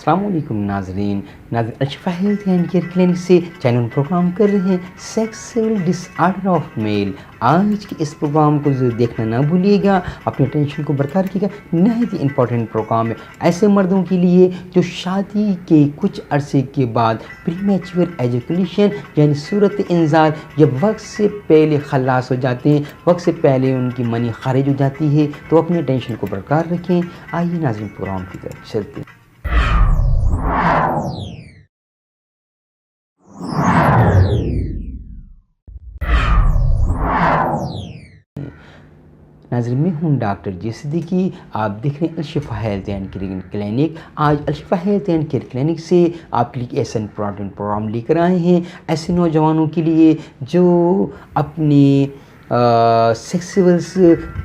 السلام علیکم ناظرین Alshifa health and care clinic سے چینل پروگرام کر رہے ہیں sexual disorder of male. آج کے اس پروگرام کو ضرور دیکھنا نہ بھولیے گا، اپنے ٹینشن کو برقرار کیے گا۔ نہایت ہی امپورٹنٹ پروگرام ہے ایسے مردوں کے لیے جو شادی کے کچھ عرصے کے بعد پری میچور ایجوکیشن یعنی صورت انزال جب وقت سے پہلے خلاص ہو جاتے ہیں، وقت سے پہلے ان کی منی خارج ہو جاتی ہے، تو اپنے ٹینشن کو برقرار رکھیں۔ آئیے ناظرین پروگرام کی طرف چلتے ہیں۔ ناظرین میں ہوں ڈاکٹر جی صدیقی، آپ دیکھ رہے ہیں Al Shifa health and care clinic. آج Al Shifa health and care clinic سے آپ کے لیے ایسا امپورٹنٹ پروگرام لے کر آئے ہیں ایسے نوجوانوں کے لیے جو اپنے سیکسولس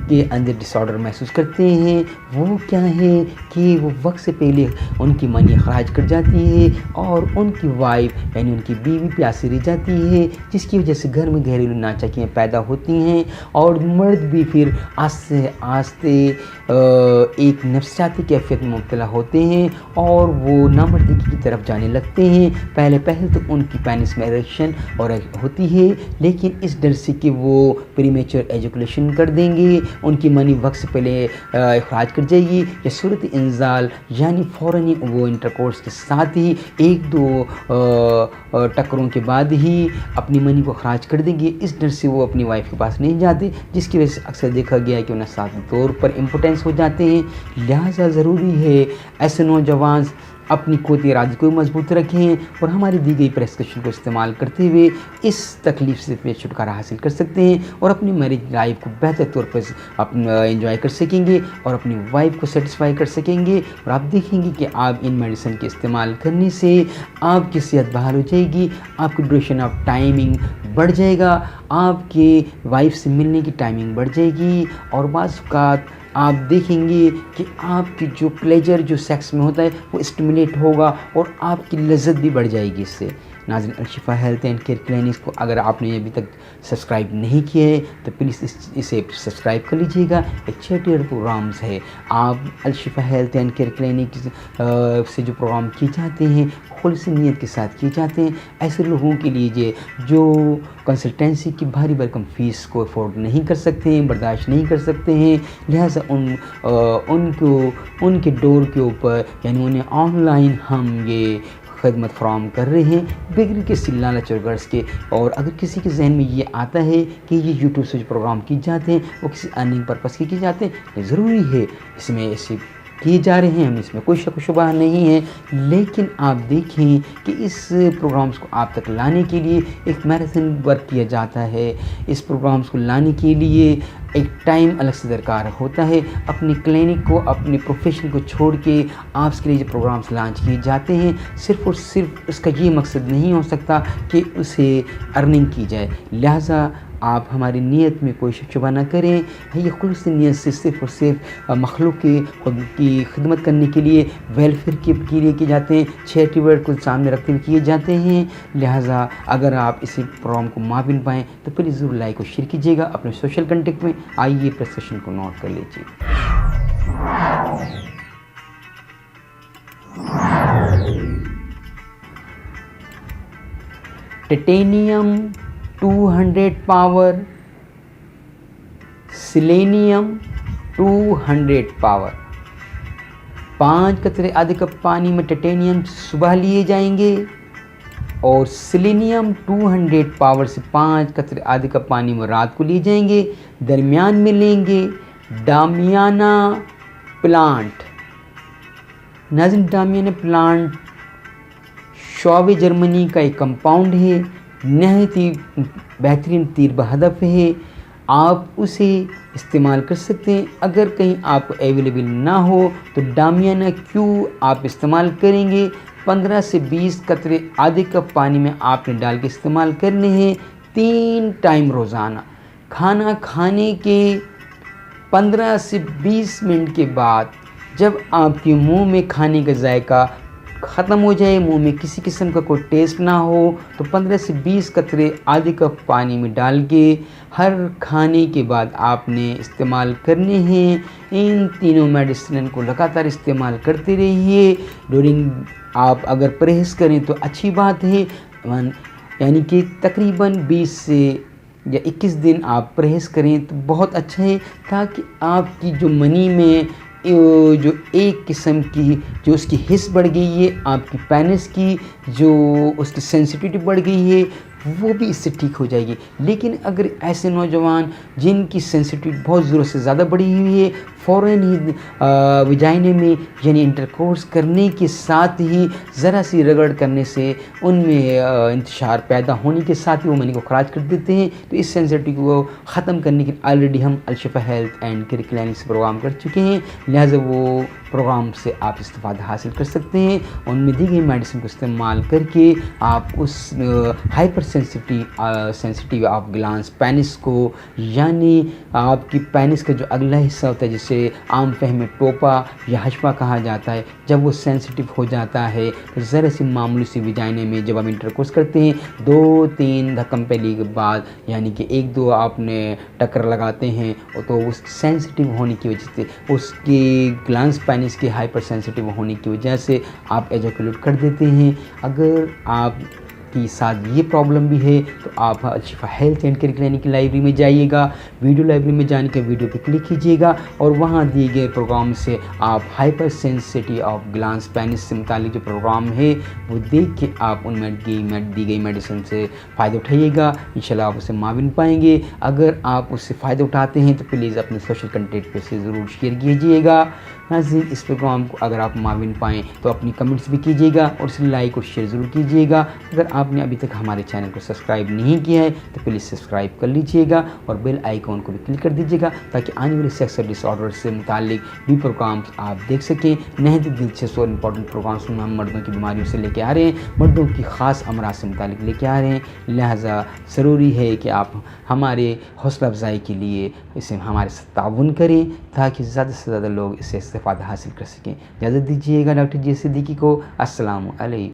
کے اندر ڈس آرڈر محسوس کرتے ہیں۔ وہ کیا ہے کہ وہ وقت سے پہلے ان کی منی خراج کر جاتی ہے اور ان کی وائف یعنی ان کی بیوی پیاسی رہ جاتی ہے، جس کی وجہ سے گھر میں گھریلو ناچکیاں پیدا ہوتی ہیں اور مرد بھی پھر آہستہ آہستہ ایک نفسیاتی کیفیت میں مبتلا ہوتے ہیں اور وہ نامردگی کی طرف جانے لگتے ہیں۔ پہلے تو ان کی پینس میں اریکشن اور ہوتی ہے، لیکن اس ڈر سے کہ وہ پری میچور ایجوکیشن کر دیں گے، ان کی منی وقت سے پہلے اخراج کر جائے گی یا صورت انزال یعنی فوراً ہی وہ انٹرکورس کے ساتھ ہی ایک دو ٹکروں کے بعد ہی اپنی منی کو اخراج کر دیں گے۔ اس ڈر سے وہ اپنی وائف کے پاس نہیں جاتے، جس کی وجہ سے اکثر دیکھا گیا ہے کہ انہیں ساتھ طور پر امپوٹنس ہو جاتے ہیں۔ لہٰذا ضروری ہے ایسے نوجوان اپنی قوت ارادی کو مضبوط رکھیں اور ہماری دی گئی پریسکرپشن کو استعمال کرتے ہوئے اس تکلیف سے چھٹکارا حاصل کر سکتے ہیں اور اپنی میرج لائف کو بہتر طور پر انجوائے کر سکیں گے اور اپنی وائف کو سیٹسفائی کر سکیں گے۔ اور آپ دیکھیں گے کہ آپ ان میڈیسن کے استعمال کرنے سے آپ کی صحت بحال ہو جائے گی، آپ کی ڈیوریشن آف ٹائمنگ بڑھ جائے گا، آپ کے وائف سے ملنے کی ٹائمنگ بڑھ جائے گی اور بعض اوقات آپ دیکھیں گے کہ آپ کی جو پلیجر جو سیکس میں ہوتا ہے وہ اسٹیمولیٹ ہوگا اور آپ کی لذت بھی بڑھ جائے گی اس سے۔ ناظرین Alshifa health and care clinics کو اگر آپ نے ابھی تک سبسکرائب نہیں کیا ہے تو پلیز اسے سبسکرائب کر لیجیے گا۔ ایک چیریٹیبل پروگرامز ہے، آپ Alshifa health and care clinic سے جو پروگرام کیے جاتے ہیں خالص نیت کے ساتھ کیے جاتے ہیں ایسے لوگوں کے لیے جو کنسلٹینسی کی بھاری بھرکم فیس کو افورڈ نہیں کر سکتے ہیں، برداشت نہیں کر سکتے ہیں۔ لہٰذا ان کے ڈور کے اوپر یعنی انہیں آن لائن ہم یہ خدمت فراہم کر رہے ہیں بغیر کسی لالچ اور غرض کے۔ اور اگر کسی کے ذہن میں یہ آتا ہے کہ یہ یوٹیوب سے جو پروگرام کیے جاتے ہیں وہ کسی ارننگ پرپس کے کیے جاتے ہیں، یہ ضروری ہے اس میں ایسے کیے جا رہے ہیں، ہم اس میں کوئی شک و شبہ نہیں ہے، لیکن آپ دیکھیں کہ اس پروگرامز کو آپ تک لانے کے لیے ایک میراتھن ورک کیا جاتا ہے۔ اس پروگرامز کو لانے کے لیے ایک ٹائم الگ سے درکار ہوتا ہے۔ اپنی کلینک کو اپنے پروفیشن کو چھوڑ کے آپ کے لیے جو پروگرامز لانچ کیے جاتے ہیں صرف اور صرف اس کا یہ مقصد نہیں ہو سکتا کہ اسے ارننگ کی جائے۔ لہٰذا آپ ہماری نیت میں کوئی شک شبہ نہ کریں، یہ خلوص نیت سے صرف اور صرف مخلوق کی خدمت کرنے کے لیے ویلفیئر کے لیے کیے جاتے ہیں، چیریٹی ورک کو سامنے رکھتے ہوئے کیے جاتے ہیں۔ لہٰذا اگر آپ اسی پروگرام کو معاون پائیں تو پلیز ضرور لائک اور شیئر کیجیے گا اپنے سوشل کنٹیکٹ میں۔ آئیے پریسکرپشن کو نوٹ کر لیجیے۔ ٹیٹینیم 200 پاور، سیلینیم 200 پاور، 5 قطرے آدھے کپ پانی میں ٹیٹینیم صبح لیے جائیں گے اور سیلینیم 200 پاور سے 5 قطرے آدھے کپ پانی میں رات کو لیے جائیں گے۔ درمیان میں لیں گے ڈامیانا پلانٹ۔ ناظرین ڈامیانا پلانٹ شعبے جرمنی کا ایک کمپاؤنڈ ہے، نہایت ہی بہترین تیر بہدف ہے، آپ اسے استعمال کر سکتے ہیں۔ اگر کہیں آپ کو اویلیبل نہ ہو تو ڈامیانا کیو آپ استعمال کریں گے۔ 15 سے 20 قطرے آدھے کپ پانی میں آپ نے ڈال کے استعمال کرنے ہیں 3 ٹائم روزانہ۔ کھانا کھانے کے 15 سے 20 منٹ کے بعد جب آپ کے منہ میں کھانے کا ذائقہ ختم ہو جائے، منہ میں کسی قسم کا کوئی ٹیسٹ نہ ہو، تو 15 سے 20 قطرے آدھے کپ پانی میں ڈال کے ہر کھانے کے بعد آپ نے استعمال کرنے ہیں۔ ان تینوں میڈیسن کو لگاتار استعمال کرتے رہیے۔ ڈورنگ آپ اگر پرہیز کریں تو اچھی بات ہے، یعنی کہ تقریباً 20 سے یا 21 دن آپ پرہیز کریں تو بہت اچھا ہے، تاکہ آپ کی جو منی میں جو ایک قسم کی جو اس کی حس بڑھ گئی ہے، آپ کی پینس کی جو اس کی سینسٹیوٹی بڑھ گئی ہے، وہ بھی اس سے ٹھیک ہو جائے گی۔ لیکن اگر ایسے نوجوان جن کی سینسٹیوٹی بہت ضرورت سے زیادہ بڑھی ہوئی ہے، فوراً ہی وجائنے میں یعنی انٹرکورس کرنے کے ساتھ ہی ذرا سی رگڑ کرنے سے ان میں انتشار پیدا ہونے کے ساتھ ہی وہ منی کو خراج کر دیتے ہیں، تو اس سینسٹیوٹی کو ختم کرنے کے آلریڈی ہم Alshifa health and care clinic سے پروگرام کر چکے ہیں، لہٰذا وہ پروگرام سے آپ استفادہ حاصل کر سکتے ہیں۔ ان میں دی گئی میڈیسن کو استعمال کر کے آپ اس ہائپر سینسٹیو آف گلانس پینس کو، یعنی آپ کی پینس کا جو اگلا حصہ ہوتا ہے جسے عام فہم میں ٹوپا یا ہشپا کہا جاتا ہے، جب وہ سینسٹیو ہو جاتا ہے تو ذرا سی معمولی سی وجائنے میں جب آپ انٹرکورس کرتے ہیں 2-3 دھکم پہلی کے بعد، یعنی کہ 1-2 آپ نے ٹکر لگاتے ہیں، تو اس سینسٹیو ہونے کی وجہ سے اس کی گلانس پینس کے ہائپر سینسٹیو ہونے کی وجہ سے آپ ایجیکولیٹ کر دیتے ہیں۔ اگر آپ کے ساتھ یہ پرابلم بھی ہے تو آپ Alshifa health and care clinic کی لائبریری میں جائیے گا، ویڈیو لائبریری میں جانے کے ویڈیو پہ کلک کیجیے گا، اور وہاں دیے گئے پروگرام سے آپ ہائپر سینسٹیو آف گلانس پینس سے متعلق جو پروگرام ہے وہ دیکھ کے آپ ان میں دی گئی میڈیسن سے فائدہ اٹھائیے گا، انشاءاللہ آپ اسے معاون پائیں گے۔ اگر آپ اس سے فائدہ اٹھاتے ہیں تو پلیز اپنے سوشل کنٹیکٹ پہ سے ضرور شیئر کیجیے گا۔ ناظرین، اس پروگرام کو اگر آپ معاون پائیں تو اپنی کمنٹس بھی کیجیے گا اور اسے لائک اور شیئر ضرور کیجیے گا۔ اگر آپ نے ابھی تک ہمارے چینل کو سبسکرائب نہیں کیا ہے تو پلیز سبسکرائب کر لیجیے گا اور بیل آئیکن کو بھی کلک کر دیجیے گا، تاکہ آنے والے سیکسول ڈس آرڈر سے متعلق بھی پروگرامس آپ دیکھ سکیں۔ نہایت دلچسپ اور امپورٹنٹ پروگرامس میں ہم مردوں کی بیماریوں سے لے کے آ رہے ہیں، مردوں کی خاص امراض سے متعلق لے کے آ رہے ہیں، لہٰذا ضروری ہے کہ آپ ہمارے حوصلہ افزائی کے لیے اسے ہمارے ساتھ تعاون کریں، تاکہ زیادہ سے زیادہ لوگ اس سے استفادہ حاصل کر سکیں۔ اجازت دیجیے گا ڈاکٹر جی صدیقی کو۔ السلام علیکم۔